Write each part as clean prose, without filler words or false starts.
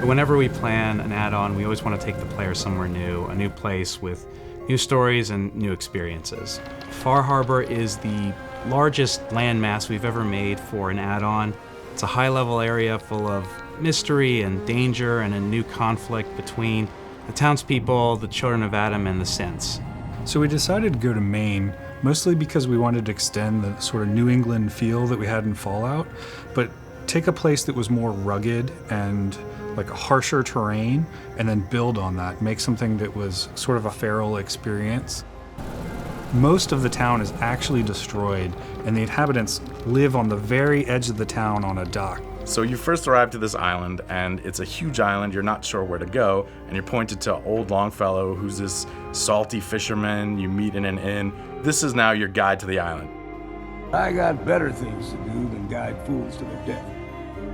Whenever we plan an add-on, we always want to take the player somewhere new, a new place with new stories and new experiences. Far Harbor is the largest landmass we've ever made for an add-on. It's a high-level area full of mystery and danger and a new conflict between the townspeople, the children of Adam, and the synths. So we decided to go to Maine, mostly because we wanted to extend the sort of New England feel that we had in Fallout, but take a place that was more rugged and like a harsher terrain, and then build on that, make something that was sort of a feral experience. Most of the town is actually destroyed, and the inhabitants live on the very edge of the town on a dock. So you first arrive to this island, and it's a huge island, you're not sure where to go, and you're pointed to old Longfellow, who's this salty fisherman you meet in an inn. This is now your guide to the island. I got better things to do than guide fools to their death.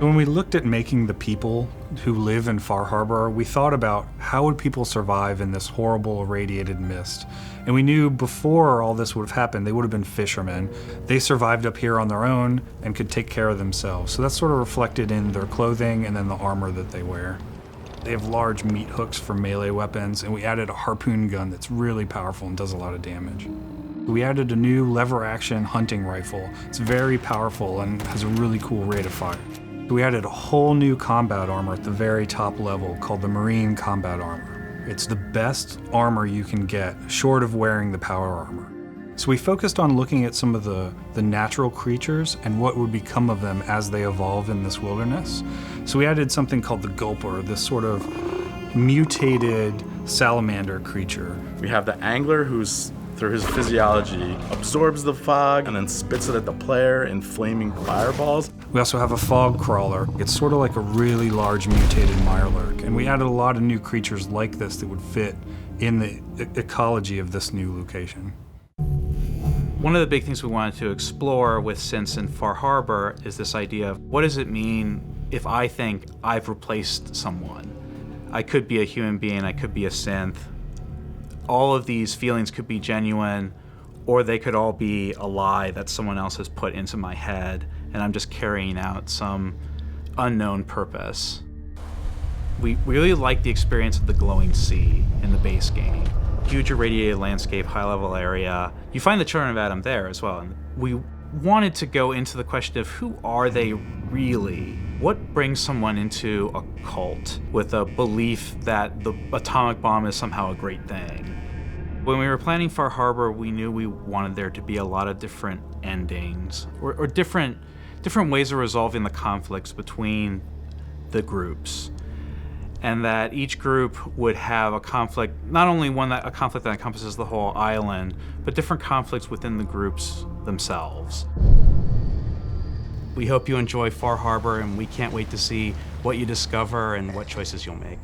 When we looked at making the people who live in Far Harbor, we thought about how would people survive in this horrible irradiated mist. And we knew before all this would have happened, they would have been fishermen. They survived up here on their own and could take care of themselves. So that's sort of reflected in their clothing and then the armor that they wear. They have large meat hooks for melee weapons, and we added a harpoon gun that's really powerful and does a lot of damage. We added a new lever-action hunting rifle. It's very powerful and has a really cool rate of fire. We added a whole new combat armor at the very top level called the Marine Combat Armor. It's the best armor you can get, short of wearing the power armor. So we focused on looking at some of the natural creatures and what would become of them as they evolve in this wilderness. So we added something called the Gulper, this sort of mutated salamander creature. We have the angler who's, through his physiology, absorbs the fog and then spits it at the player in flaming fireballs. We also have a fog crawler. It's sort of like a really large mutated mirelurk, and we added a lot of new creatures like this that would fit in the ecology of this new location. One of the big things we wanted to explore with synths in Far Harbor is this idea of what does it mean if I think I've replaced someone? I could be a human being, I could be a synth. All of these feelings could be genuine, or they could all be a lie that someone else has put into my head, and I'm just carrying out some unknown purpose. We really like the experience of the glowing sea in the base game. Huge irradiated landscape, high-level area. You find the children of Adam there as well. And we wanted to go into the question of who are they really? What brings someone into a cult with a belief that the atomic bomb is somehow a great thing? When we were planning Far Harbor, we knew we wanted there to be a lot of different endings or different ways of resolving the conflicts between the groups. And that each group would have a conflict, not only a conflict that encompasses the whole island, but different conflicts within the groups themselves. We hope you enjoy Far Harbor, and we can't wait to see what you discover and what choices you'll make.